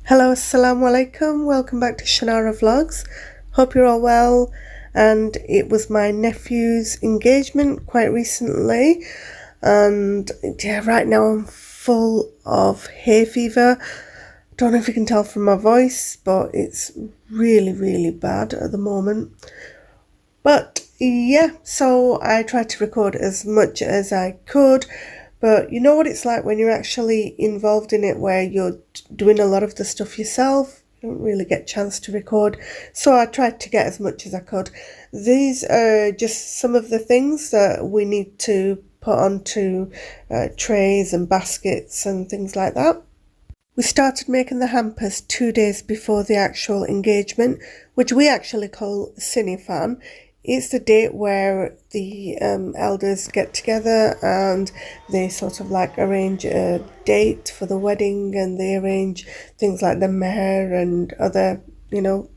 Hello, assalamu alaikum, welcome back to Shannara Vlogs. Hope you're all well. And it was my nephew's engagement quite recently, and yeah, right now I'm full of hay fever. Don't know if you can tell from my voice, but it's really bad at the moment. But yeah, so I tried to record as much as I could, but you know what it's like when you're actually involved in it, where you're doing a lot of the stuff yourself. You don't really get a chance to record, so I tried to get as much as I could. These are just some of the things that we need to put onto trays and baskets and things like that. We started making the hampers 2 days before the actual engagement, which we actually call Cinifan. It's the date where the elders get together and they sort of like arrange a date for the wedding, and they arrange things like the meher and other,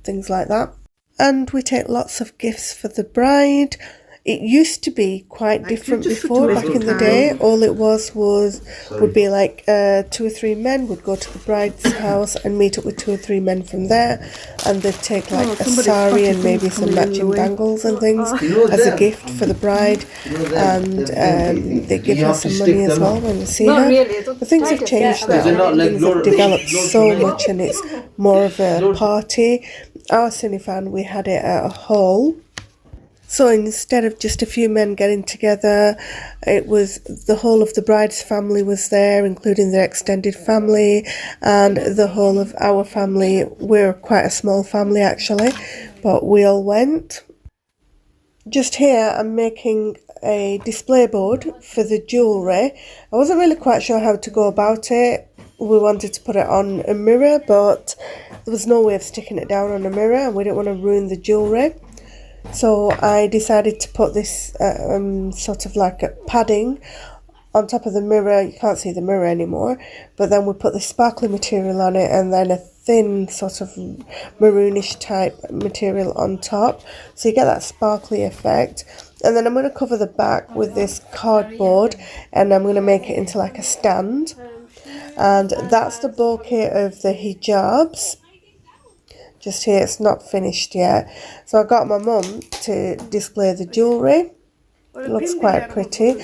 things like that. And we take lots of gifts for the bride. It used to be quite different before, back in the day. All it would be like 2 or 3 men would go to the bride's house and meet up with 2 or 3 men from there, and they'd take like a sari and maybe some matching bangles and things as a gift for the bride, and they give her some money as well when they see her. But things have changed now. Things have developed so much, and it's more of a party. Our Cinifan, we had it at a hall. So instead of just a few men getting together, it was the whole of the bride's family was there, including their extended family, and the whole of our family. We're quite a small family actually, but we all went. Just here I'm making a display board for the jewellery. I wasn't really quite sure how to go about it. We wanted to put it on a mirror, but there was no way of sticking it down on a mirror, and we didn't want to ruin the jewellery. So I decided to put this sort of like a padding on top of the mirror. You can't see the mirror anymore, but then we put this sparkly material on it, and then a thin sort of maroonish type material on top, so you get that sparkly effect. And then I'm going to cover the back with this cardboard, and I'm going to make it into like a stand. And that's the bouquet of the hijabs. Just here, it's not finished yet. So I got my mum to display the jewellery. It looks quite pretty.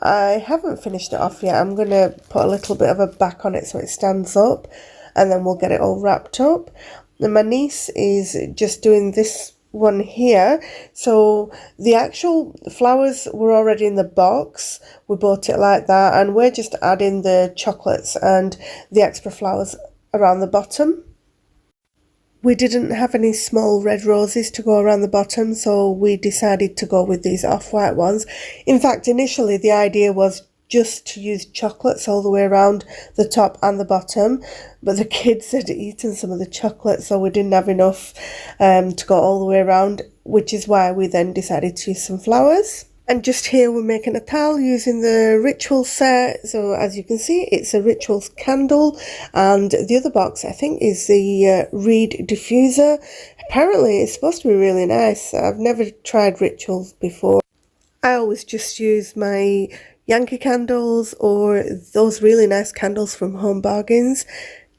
I haven't finished it off yet. I'm going to put a little bit of a back on it so it stands up, and then we'll get it all wrapped up. And my niece is just doing this one here. So the actual flowers were already in the box. We bought it like that, and we're just adding the chocolates and the extra flowers around the bottom. We didn't have any small red roses to go around the bottom, so we decided to go with these off-white ones. In fact, initially the idea was just to use chocolates all the way around the top and the bottom, but the kids had eaten some of the chocolate, so we didn't have enough to go all the way around, which is why we then decided to use some flowers. And just here we're making a taal using the ritual set. So as you can see, it's a rituals candle, and the other box I think is the reed diffuser. Apparently it's supposed to be really nice. I've never tried rituals before. I always just use my Yankee candles or those really nice candles from Home Bargains.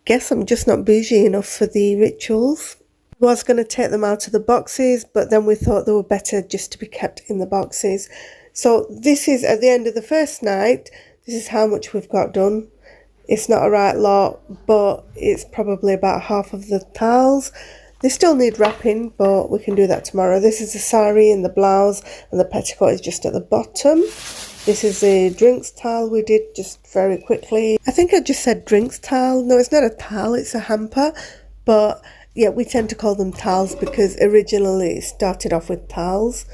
Guess I'm just not bougie enough for the rituals. Was going to take them out of the boxes, but then we thought they were better just to be kept in the boxes. So this is at the end of the first night. This is how much we've got done. It's not a right lot, but it's probably about half of the taals. They still need wrapping, but we can do that tomorrow. This is the sari and the blouse, and the petticoat is just at the bottom. This is the drinks taal we did just very quickly. I think I just said drinks taal. No, it's not a taal, it's a hamper, but yeah, we tend to call them taals because originally it started off with taals.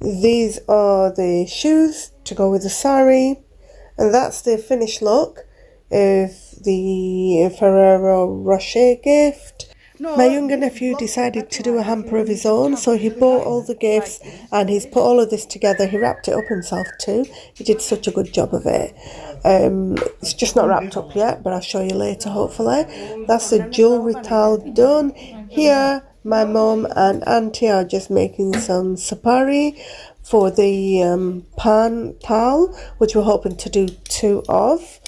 These are the shoes to go with the sari, and that's the finished look of the Ferrero Rocher gift. My younger nephew decided to do a hamper of his own, so he bought all the gifts and he's put all of this together. He wrapped it up himself too. He did such a good job of it. It's just not wrapped up yet, but I'll show you later hopefully. That's the jewellery taal done. Here my mum and auntie are just making some sapari for the pan taal, which we're hoping to do 2 of.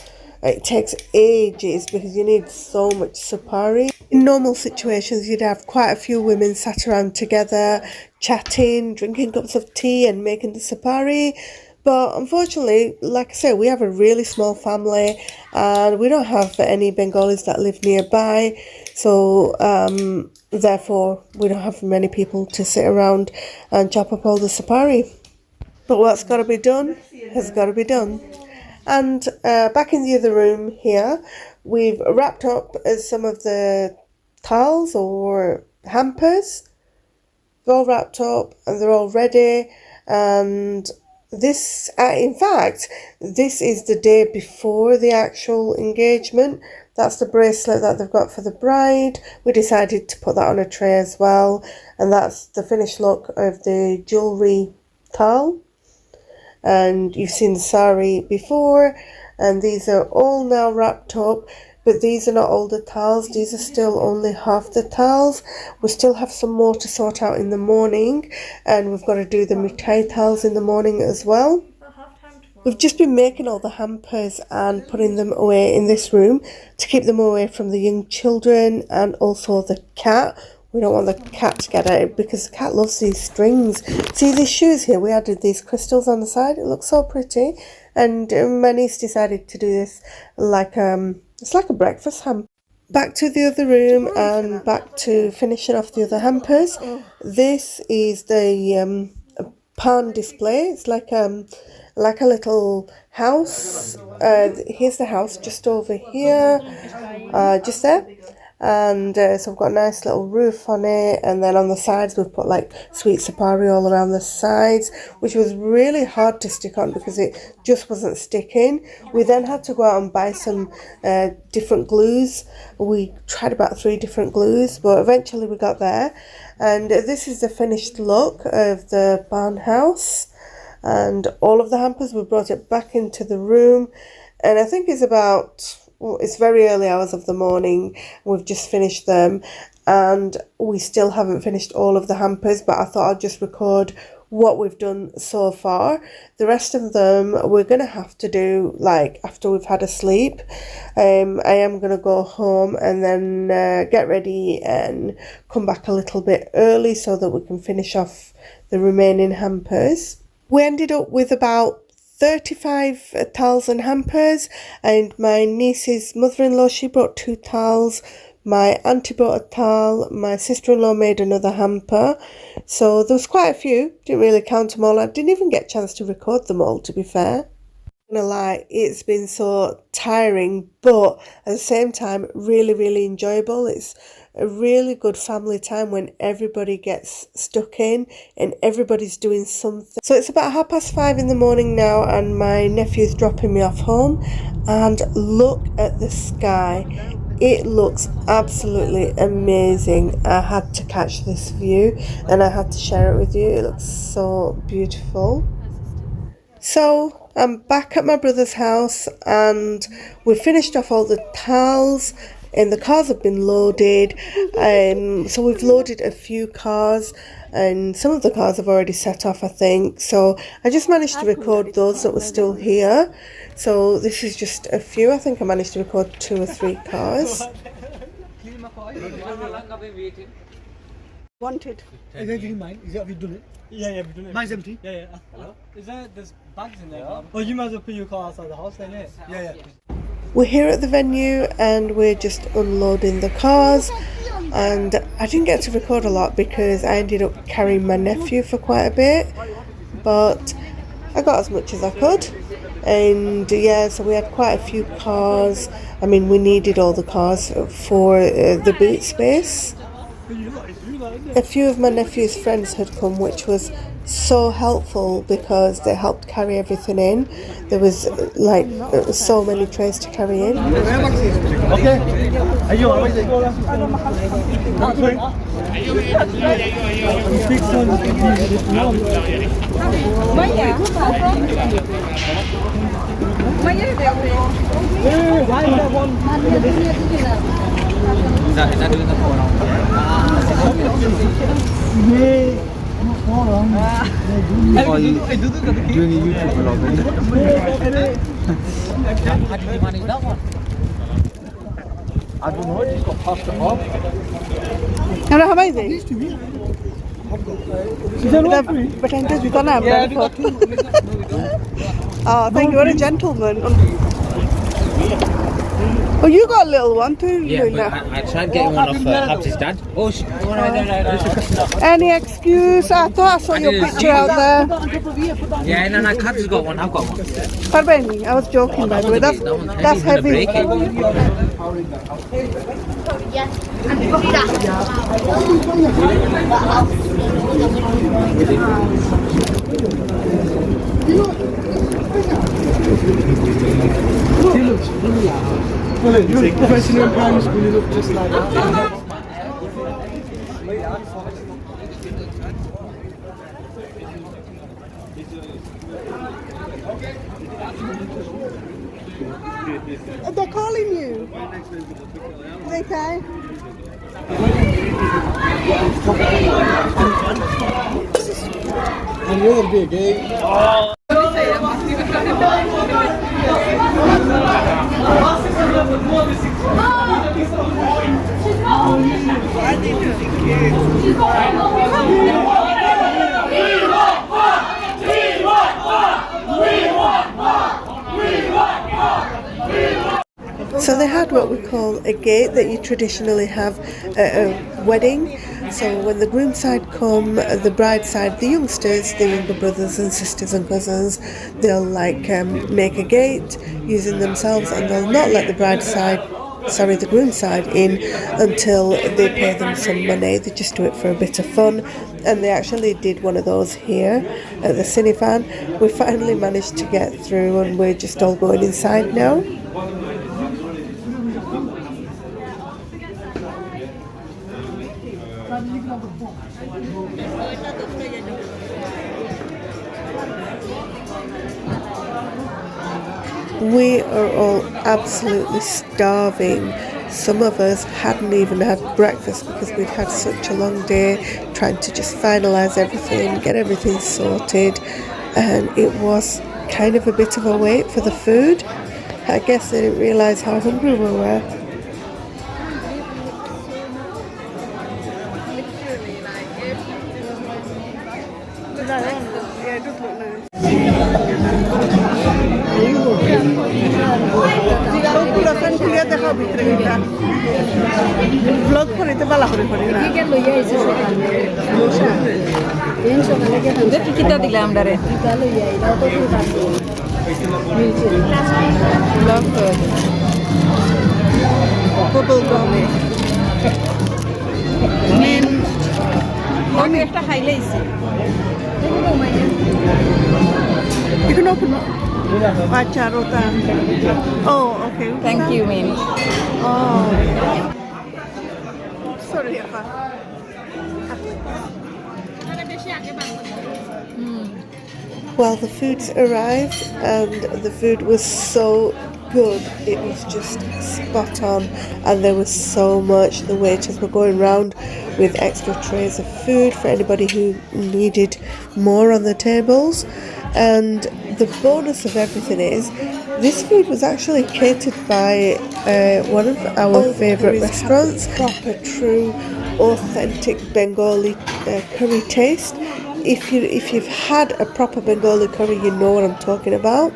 It takes ages because you need so much sapari. In normal situations, you'd have quite a few women sat around together, chatting, drinking cups of tea and making the sapari. But unfortunately, like I say, we have a really small family and we don't have any Bengalis that live nearby. So, therefore, we don't have many people to sit around and chop up all the sapari. But what's got to be done has got to be done. And back in the other room here, we've wrapped up some of the taals or hampers. They're all wrapped up and they're all ready. And this, in fact, this is the day before the actual engagement. That's the bracelet that they've got for the bride. We decided to put that on a tray as well. And that's the finished look of the jewellery taal. And you've seen the sari before, and these are all now wrapped up, but these are not all the taals. These are still only half the taals. We still have some more to sort out in the morning, and we've got to do the mithai taals in the morning as well. We've just been making all the hampers and putting them away in this room to keep them away from the young children and also the cat. We don't want the cat to get out because the cat loves these strings. See these shoes here? We added these crystals on the side. It looks so pretty. And my niece decided to do this like, it's like a breakfast hamper. Back to the other room and back to finishing off the other hampers. This is the pan display. It's like a little house. Here's the house just over here, just there. And so we've got a nice little roof on it, and then on the sides we've put like sweet sapari all around the sides, which was really hard to stick on because it just wasn't sticking. We then had to go out and buy some different glues. We tried about 3 different glues, but eventually we got there. And this is the finished look of the barn house, and all of the hampers, we brought it back into the room, and I think it's about, well, it's very early hours of the morning. We've just finished them and we still haven't finished all of the hampers, but I thought I'd just record what we've done so far. The rest of them we're going to have to do like after we've had a sleep. I am going to go home and then get ready and come back a little bit early so that we can finish off the remaining hampers. We ended up with about 35 taals and hampers, and my niece's mother-in-law, she brought 2 taals, my auntie brought a taal, my sister-in-law made another hamper, so there was quite a few. Didn't really count them all. I didn't even get a chance to record them all, to be fair. I'm gonna lie, it's been so tiring, but at the same time really enjoyable. It's a really good family time when everybody gets stuck in and everybody's doing something. So it's about 5:30 in the morning now, and my nephew's dropping me off home, and look at the sky. It looks absolutely amazing. I had to catch this view and I had to share it with you. It looks so beautiful. So I'm back at my brother's house and we've finished off all the taals and the cars have been loaded. So we've loaded a few cars and some of the cars have already set off, I think. So I just managed to record those that were still here. So this is just a few. I think I managed to record 2 or 3 cars. Wanted. Is anything mine? Is it, have you done it? Yeah, we've done it. Mine's empty. Yeah. Hello? There's bags in there. Yeah. Oh, you might as well put your car outside the house then, yeah? Yeah. We're here at the venue and we're just unloading the cars, and I didn't get to record a lot because I ended up carrying my nephew for quite a bit, but I got as much as I could. And yeah, so we had quite a few cars. I mean, we needed all the cars for the boot space. A few of my nephew's friends had come, which was so helpful because they helped carry everything in. There was like so many trays to carry in. Okay. Are you alright? Is that doing the phone? Are you doing a YouTube vlog? How do you manage that one? I don't know, it just got passed it off. Can I have anything? But I'm just gonna have Oh, thank you. What a gentleman. Oh, you got a little one too. Yeah, but I tried getting one off Habs's dad. Oh, Any excuse? I thought I saw your picture out there. yeah, no, Cad's got one. I've got one. Pardon, I was joking by the way. That's heavy. Well, you look professional in primary school, you look just like that. They're calling you. They okay? And you're big, eh? So they had what we call a gate that you traditionally have at a wedding. So when the groom side come, the bride side, the youngsters, the younger brothers and sisters and cousins, they'll make a gate using themselves, and they'll not let the the groom side in until they pay them some money. They just do it for a bit of fun, and they actually did one of those here at the Cinifan. We finally managed to get through, and we're just all going inside now. We are all absolutely starving. Some of us hadn't even had breakfast because we'd had such a long day trying to just finalise everything, get everything sorted, and it was kind of a bit of a wait for the food. I guess they didn't realise how hungry we were. Vlog করিতে ভালো করে করি না কিটা দিলে আমরা রে blog bubble gum আমি একটা খাইলেইছি you can open up acha rota oh okay thank you mean oh sorry Afa. Well, the food's arrived and the food was so good. It was just spot on, and there was so much. The waiters were going round with extra trays of food for anybody who needed more on the tables. And the bonus of everything is this food was actually catered by one of our favourite restaurants. Proper, true, authentic Bengali curry taste. If you've had a proper Bengali curry, you know what I'm talking about.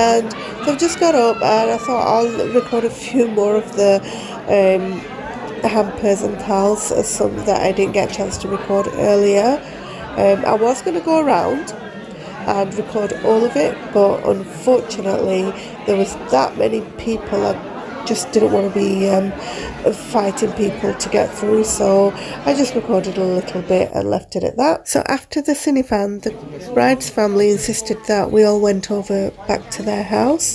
And they've just got up, and I thought I'll record a few more of the hampers and taals, some that I didn't get a chance to record earlier. I was going to go around and record all of it, but unfortunately there was that many people. I just didn't want to be fighting people to get through, so I just recorded a little bit and left it at that. So after the Cinifan, the bride's family insisted that we all went over back to their house,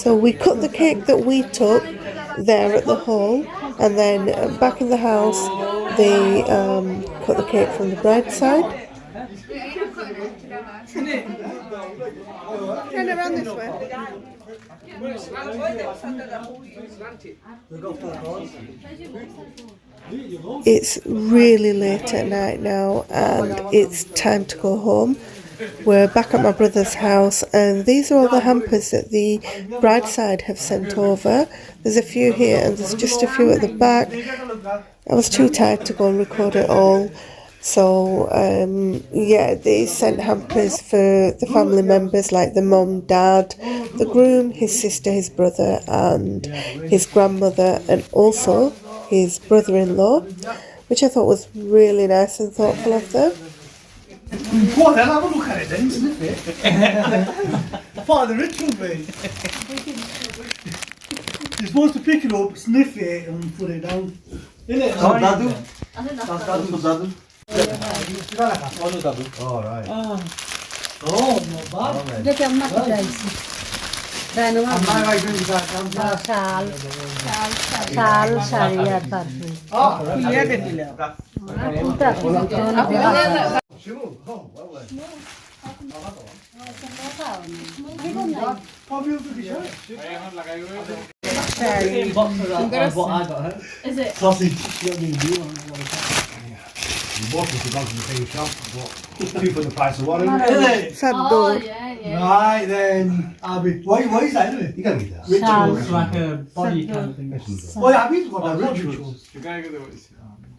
so we cut the cake that we took there at the hall, and then back in the house they cut the cake from the bride's side. Turn around this way. It's really late at night now, and it's time to go home. we're back at my brother's house, and these are all the hampers that the bride side have sent over. There's a few here and there's just a few at the back. I was too tired to go and record it all. So, yeah, they sent hampers for the family members like the mum, dad, the groom, his sister, his brother and his grandmother, and also his brother-in-law, which I thought was really nice and thoughtful of them. Go on then, have a look at it then, sniff it. Part of the ritual, mate. You're supposed to pick it up, sniff it and put it down. Innit? Dadu? Oh, right. Oh, not bad. Dette er mattereise. Det er noe Taal, sharia, parfum. Is it? Sausage. You bought this from the same shop, but 2 for the price of 1, isn't it? Saddo. Right then, Abby. What is that, isn't it? You can't eat that. Rituals. Like a body kind of thing. Oh yeah, Abby's got that rituals.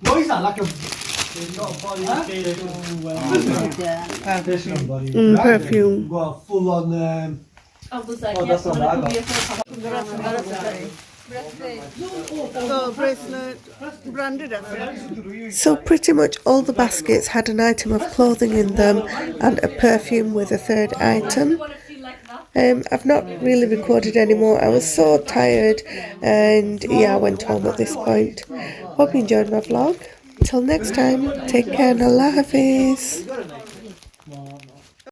What is that, like a... Traditional body. Perfume. Got a full on... That's not bad. Bracelet, branded. So pretty much all the baskets had an item of clothing in them and a perfume with a third item. I've not really recorded anymore. I was so tired and yeah, I went home at this point. Hope you enjoyed my vlog. Until next time, take care and Allah Hafiz.